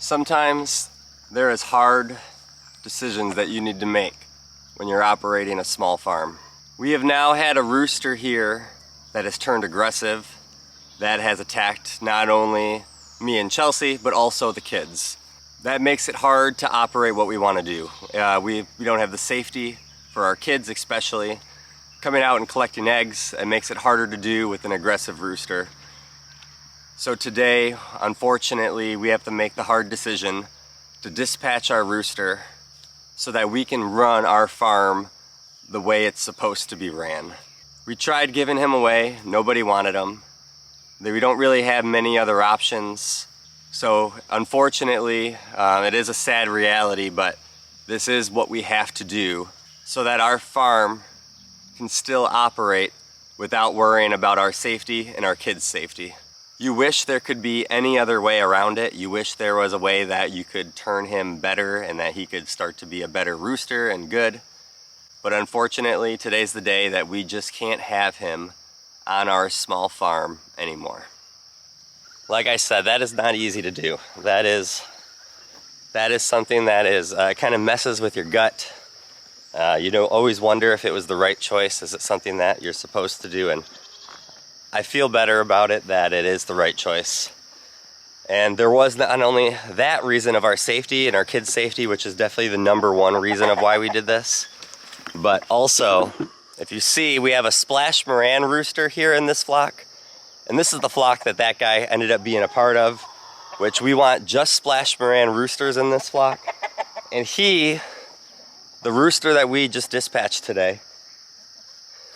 Sometimes there is hard decisions that you need to make when you're operating a small farm. We have now had a rooster here that has turned aggressive, that has attacked not only me and Chelsea, but also the kids. That makes it hard to operate what we want to do. We don't have the safety for our kids, especially. Coming out and collecting eggs, it makes it harder to do with an aggressive rooster. So today, unfortunately, we have to make the hard decision to dispatch our rooster so that we can run our farm the way it's supposed to be ran. We tried giving him away, nobody wanted him. We don't really have many other options. So unfortunately, it is a sad reality, but this is what we have to do so that our farm can still operate without worrying about our safety and our kids' safety. You wish there could be any other way around it. You wish there was a way that you could turn him better and that he could start to be a better rooster and good. But unfortunately, today's the day that we just can't have him on our small farm anymore. Like I said, that is not easy to do. That is something that is kind of messes with your gut. You don't always wonder if it was the right choice. Is it something that you're supposed to do? And I feel better about it that it is the right choice. And there was not only that reason of our safety and our kids' safety, which is definitely the #1 reason of why we did this, but also, if you see, we have a Splash Moran rooster here in this flock. And this is the flock that guy ended up being a part of, which we want just Splash Moran roosters in this flock. And the rooster that we just dispatched today,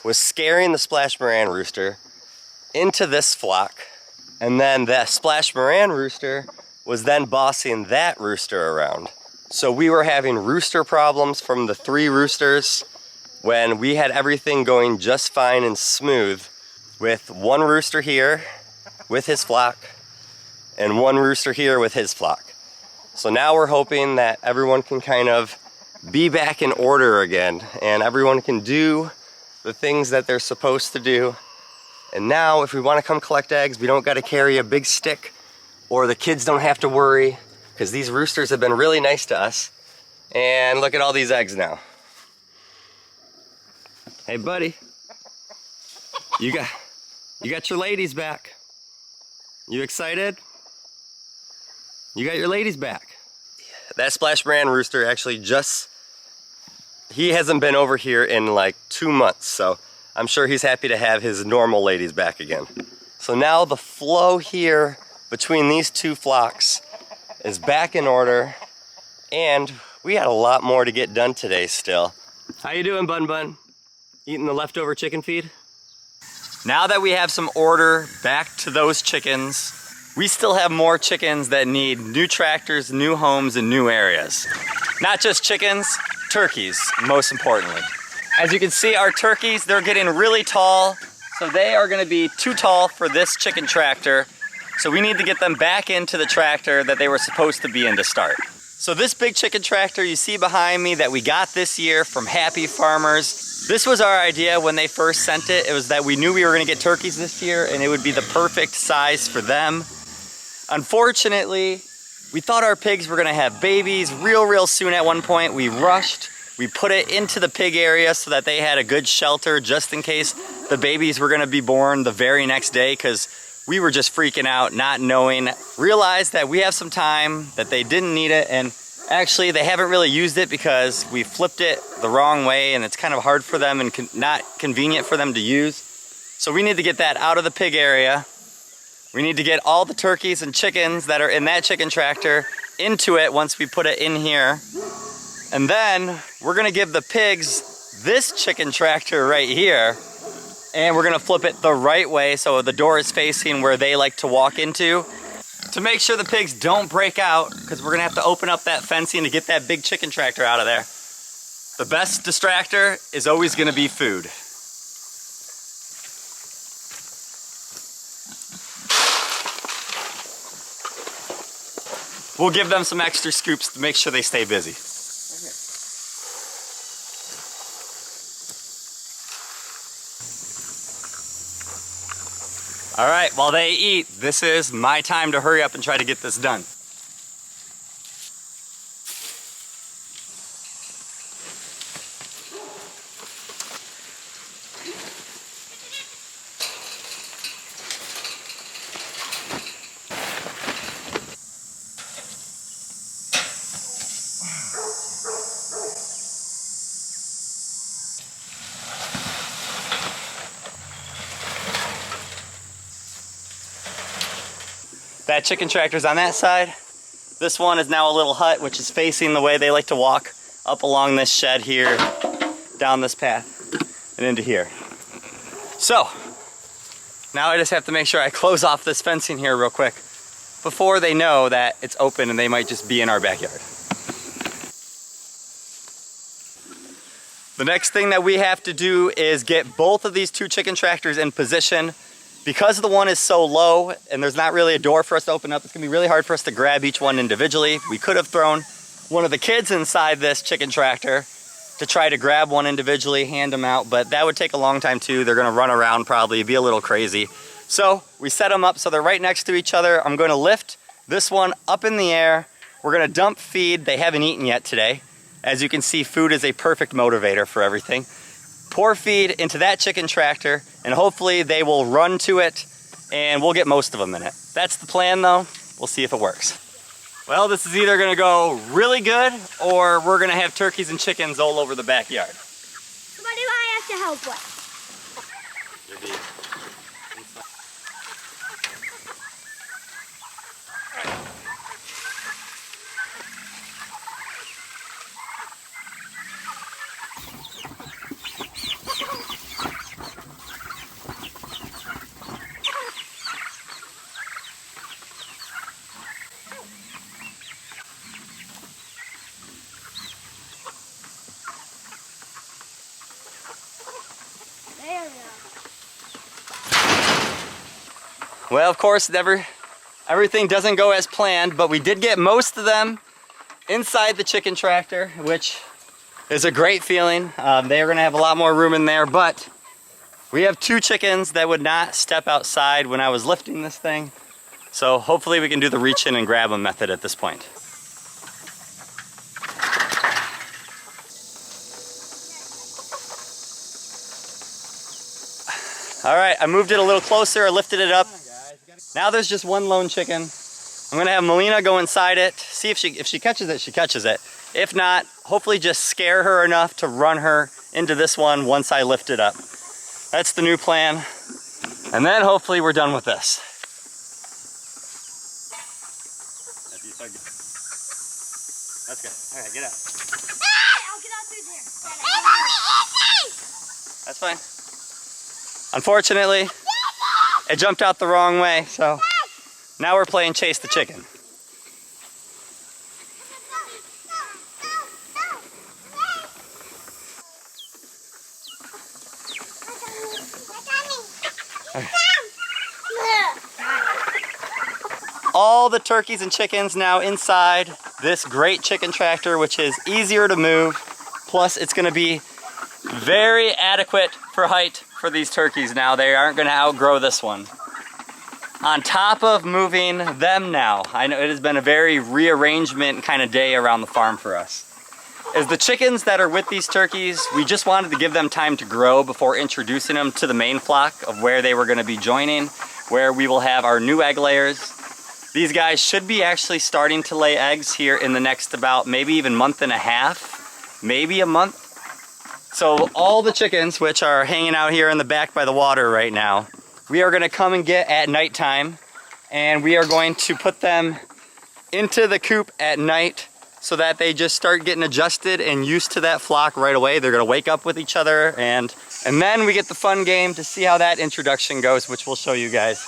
was scaring the Splash Moran rooster into this flock, and then that Splash Moran rooster was then bossing that rooster around. So we were having rooster problems from the 3 roosters when we had everything going just fine and smooth with 1 rooster here with his flock and 1 rooster here with his flock. So now we're hoping that everyone can kind of be back in order again and everyone can do the things that they're supposed to do. And now if we want to come collect eggs, we don't got to carry a big stick, or the kids don't have to worry, because these roosters have been really nice to us. And look at all these eggs now. Hey buddy, you got your ladies back. You excited? You got your ladies back. That Splash Moran rooster actually he hasn't been over here in like 2 months, so I'm sure he's happy to have his normal ladies back again. So now the flow here between these 2 flocks is back in order, and we had a lot more to get done today still. How you doing, Bun Bun? Eating the leftover chicken feed? Now that we have some order back to those chickens, we still have more chickens that need new tractors, new homes, and new areas. Not just chickens, turkeys, most importantly. As you can see, our turkeys, they're getting really tall, so they are gonna be too tall for this chicken tractor. So we need to get them back into the tractor that they were supposed to be in to start. So this big chicken tractor you see behind me that we got this year from Happy Farmers, this was our idea when they first sent it. It was that we knew we were gonna get turkeys this year and it would be the perfect size for them. Unfortunately, we thought our pigs were gonna have babies real soon at one point. We rushed. We put it into the pig area so that they had a good shelter just in case the babies were gonna be born the very next day, because we were just freaking out, not knowing. Realized that we have some time, that they didn't need it, and actually they haven't really used it because we flipped it the wrong way and it's kind of hard for them and not convenient for them to use. So we need to get that out of the pig area. We need to get all the turkeys and chickens that are in that chicken tractor into it once we put it in here. And then we're gonna give the pigs this chicken tractor right here, and we're gonna flip it the right way so the door is facing where they like to walk into, to make sure the pigs don't break out, because we're gonna have to open up that fencing to get that big chicken tractor out of there. The best distractor is always gonna be food. We'll give them some extra scoops to make sure they stay busy. All right, while they eat, this is my time to hurry up and try to get this done. chicken tractor's on that side. This one is now a little hut, which is facing the way they like to walk up along this shed here, down this path, and into here. So, now I just have to make sure I close off this fencing here real quick before they know that it's open and they might just be in our backyard. The next thing that we have to do is get both of these 2 chicken tractors in position. Because the one is so low and there's not really a door for us to open up, it's gonna be really hard for us to grab each one individually. We could have thrown one of the kids inside this chicken tractor to try to grab one individually, hand them out, but that would take a long time too. They're gonna run around probably, be a little crazy. So we set them up so they're right next to each other. I'm gonna lift this one up in the air. We're gonna dump feed. They haven't eaten yet today. As you can see, food is a perfect motivator for everything. Pour feed into that chicken tractor, and hopefully they will run to it, and we'll get most of them in it. That's the plan though. We'll see if it works. Well, this is either gonna go really good, or we're gonna have turkeys and chickens all over the backyard. So what do I have to help with? Your beef. There we go. Well, of course, everything doesn't go as planned, but we did get most of them inside the chicken tractor, which is a great feeling. They are gonna have a lot more room in there, but we have 2 chickens that would not step outside when I was lifting this thing. So hopefully we can do the reach in and grab them method at this point. All right, I moved it a little closer, I lifted it up. Now there's just one lone chicken. I'm gonna have Melina go inside it, see if she catches it, she catches it. If not, hopefully just scare her enough to run her into this one once I lift it up. That's the new plan. And then hopefully we're done with this. That's good. All right, get out. I'll get out through there. That's fine. Unfortunately, it jumped out the wrong way, so now we're playing chase the chicken. All the turkeys and chickens now inside this great chicken tractor, which is easier to move. Plus, it's gonna be very adequate for height for these turkeys now. They aren't gonna outgrow this one. On top of moving them now, I know it has been a very rearrangement kind of day around the farm for us. As the chickens that are with these turkeys, we just wanted to give them time to grow before introducing them to the main flock of where they were gonna be joining, where we will have our new egg layers. These guys should be actually starting to lay eggs here in the next about maybe even month and a half, maybe a month. So all the chickens, which are hanging out here in the back by the water right now, we are gonna come and get at nighttime, and we are going to put them into the coop at night so that they just start getting adjusted and used to that flock right away. They're gonna wake up with each other, and then we get the fun game to see how that introduction goes, which we'll show you guys.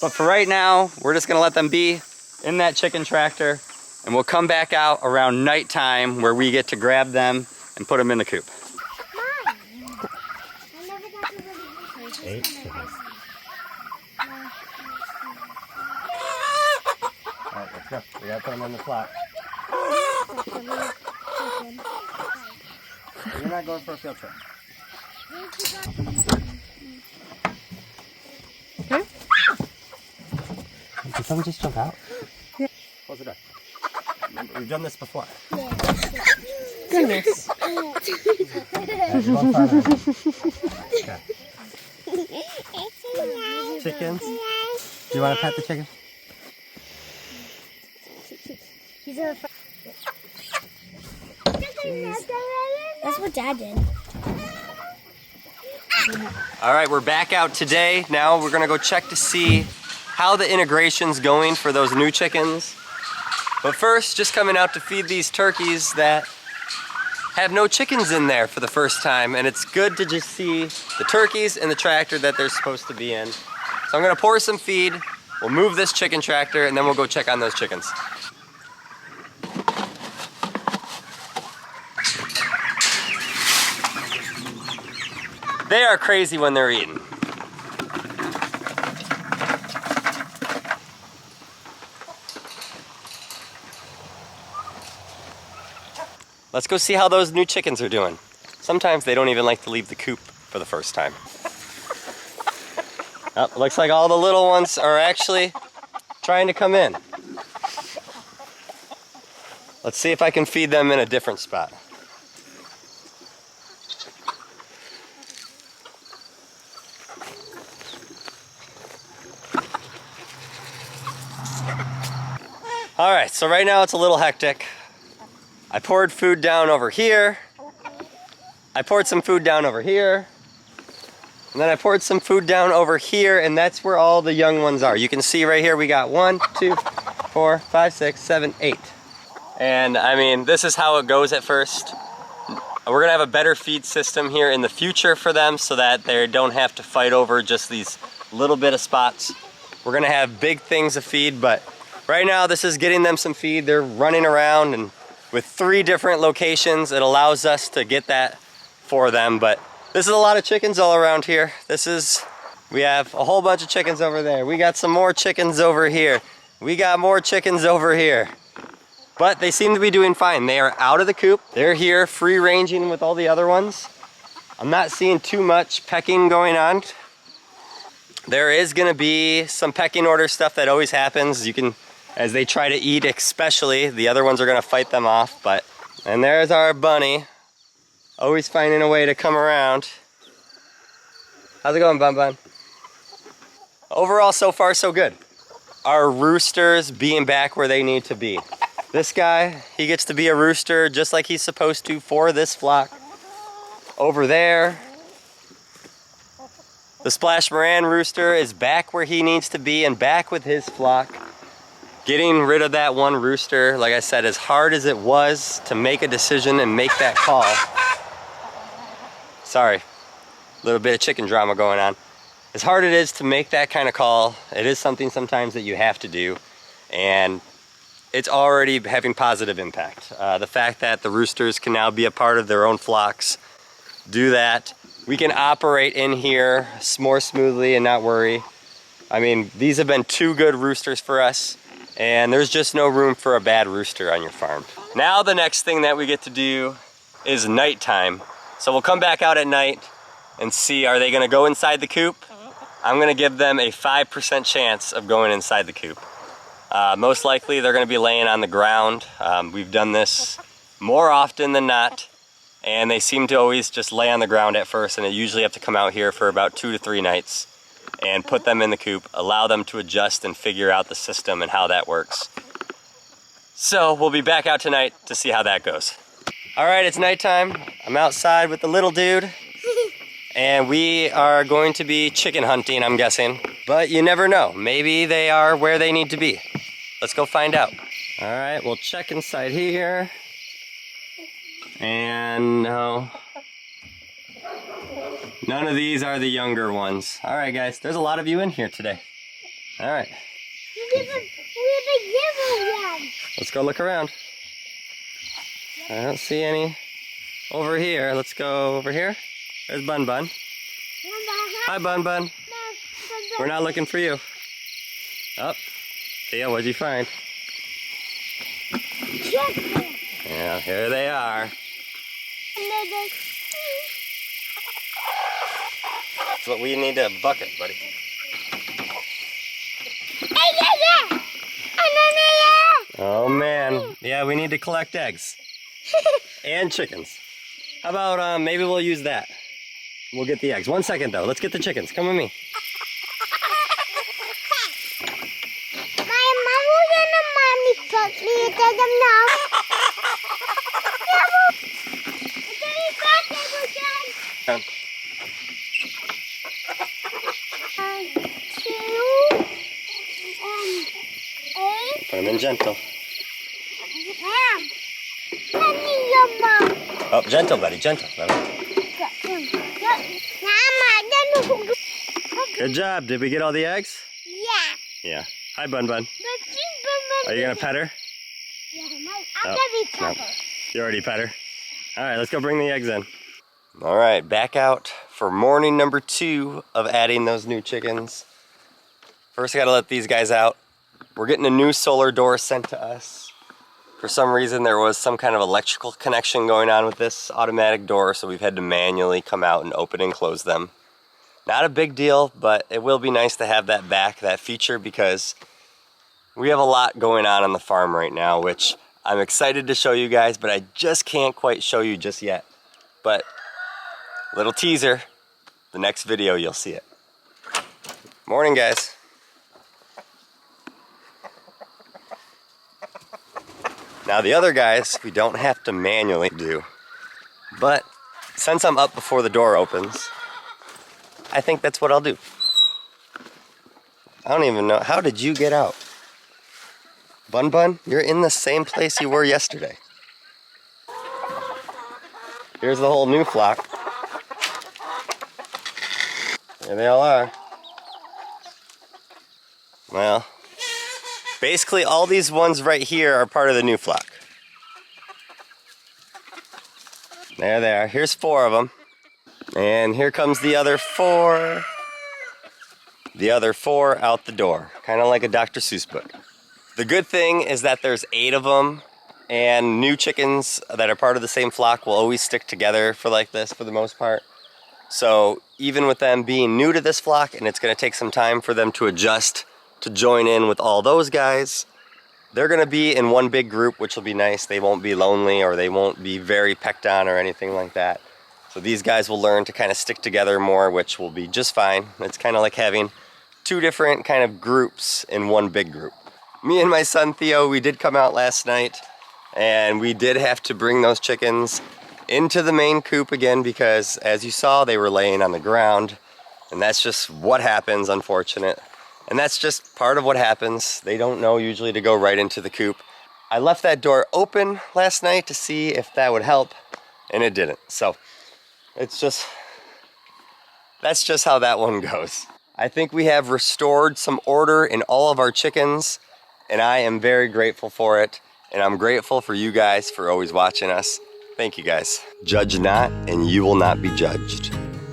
But for right now, we're just gonna let them be in that chicken tractor, and we'll come back out around nighttime where we get to grab them and put them in the coop. Eight. All right, let's go. We gotta put them on the flock. You're not going for a field trip. Okay. Did someone just jump out? Yeah. Close the door. We've done this before. Goodness. Okay. Chickens? Do you want to pet the chicken? He's in the That's what Dad did. All right, we're back out today. Now we're gonna go check to see how the integration's going for those new chickens. But first, just coming out to feed these turkeys that have no chickens in there for the first time, and it's good to just see the turkeys in the tractor that they're supposed to be in. So I'm gonna pour some feed, we'll move this chicken tractor, and then we'll go check on those chickens. They are crazy when they're eating. Let's go see how those new chickens are doing. Sometimes they don't even like to leave the coop for the first time. Oh, looks like all the little ones are actually trying to come in. Let's see if I can feed them in a different spot. All right, so right now it's a little hectic. I poured food down over here. I poured some food down over here. And then I poured some food down over here, and that's where all the young ones are. You can see right here we got 1, 2, 4, 5, 6, 7, 8. And I mean, this is how it goes at first. We're gonna have a better feed system here in the future for them so that they don't have to fight over just these little bit of spots. We're gonna have big things of feed, but right now this is getting them some feed. They're running around, and with 3 different locations, it allows us to get that for them. But this is a lot of chickens all around here. We have a whole bunch of chickens over there. We got some more chickens over here. We got more chickens over here. But they seem to be doing fine. They are out of the coop. They're here free ranging with all the other ones. I'm not seeing too much pecking going on. There is gonna be some pecking order stuff that always happens. As they try to eat especially, the other ones are gonna fight them off, and there's our bunny, always finding a way to come around. How's it going, Bun Bun? Overall, so far, so good. Our roosters being back where they need to be. This guy, he gets to be a rooster just like he's supposed to for this flock. Over there, the Splash Moran rooster is back where he needs to be and back with his flock. Getting rid of that one rooster, like I said, as hard as it was to make a decision and make that call. Sorry, a little bit of chicken drama going on. As hard it is to make that kind of call, it is something sometimes that you have to do, and it's already having positive impact. The fact that the roosters can now be a part of their own flocks, do that. We can operate in here more smoothly and not worry. I mean, these have been 2 good roosters for us, and there's just no room for a bad rooster on your farm. Now the next thing that we get to do is nighttime. So we'll come back out at night and see, are they gonna go inside the coop? I'm gonna give them a 5% chance of going inside the coop. Most likely they're gonna be laying on the ground. We've done this more often than not, and they seem to always just lay on the ground at first, and I usually have to come out here for about 2 to 3 nights and put them in the coop, allow them to adjust and figure out the system and how that works. So we'll be back out tonight to see how that goes. All right, it's nighttime. I'm outside with the little dude, and we are going to be chicken hunting, I'm guessing. But you never know, maybe they are where they need to be. Let's go find out. All right, we'll check inside here. And no. None of these are the younger ones. All right, guys, there's a lot of you in here today. All right. We're the yellow one. Let's go look around. I don't see any over here. Let's go over here. There's Bun Bun. Hi, Bun Bun. We're not looking for you. Oh, Thea, what'd you find? Yeah, here they are. That's what we need, a bucket, buddy. Oh man, yeah, we need to collect eggs and chickens. How about maybe we'll use that. We'll get the eggs. 1 second though, let's get the chickens. Come with me. Come. 1, 2, Gentle. Mom. Let me your mom. Oh, gentle, buddy. Gentle. Good job. Did we get all the eggs? Yeah. Yeah. Hi, Bun Bun. Are you gonna pet her? Yeah, I'm gonna be pepper. You already pet her? All right, let's go bring the eggs in. All right, back out for morning number 2 of adding those new chickens. First, I gotta let these guys out. We're getting a new solar door sent to us. For some reason, there was some kind of electrical connection going on with this automatic door, so we've had to manually come out and open and close them. Not a big deal, but it will be nice to have that back, that feature, because we have a lot going on the farm right now, which I'm excited to show you guys, but I just can't quite show you just yet. But little teaser, the next video you'll see it. Morning, guys. Now the other guys, we don't have to manually do, but since I'm up before the door opens, I think that's what I'll do. I don't even know, how did you get out? Bun Bun, you're in the same place you were yesterday. Here's the whole new flock. There they all are. Well, basically all these ones right here are part of the new flock. There they are. Here's 4 of them. And here comes the other 4. The other 4 out the door. Kind of like a Dr. Seuss book. The good thing is that there's 8 of them, and new chickens that are part of the same flock will always stick together for like this for the most part. So even with them being new to this flock, and it's going to take some time for them to adjust to join in with all those guys, they're going to be in one big group, which will be nice. They won't be lonely, or they won't be very pecked on or anything like that. So these guys will learn to kind of stick together more, which will be just fine. It's kind of like having 2 different kind of groups in one big group. Me and my son Theo, we did come out last night, and we did have to bring those chickens into the main coop again because, as you saw, they were laying on the ground, and that's just what happens, unfortunate. And that's just part of what happens. They don't know usually to go right into the coop. I left that door open last night to see if that would help, and it didn't. So it's just, that's just how that one goes. I think we have restored some order in all of our chickens, and I am very grateful for it. And I'm grateful for you guys for always watching us. Thank you guys. Judge not, and you will not be judged.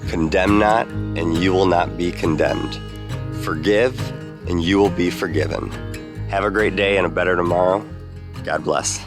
Condemn not, and you will not be condemned. Forgive, and you will be forgiven. Have a great day and a better tomorrow. God bless.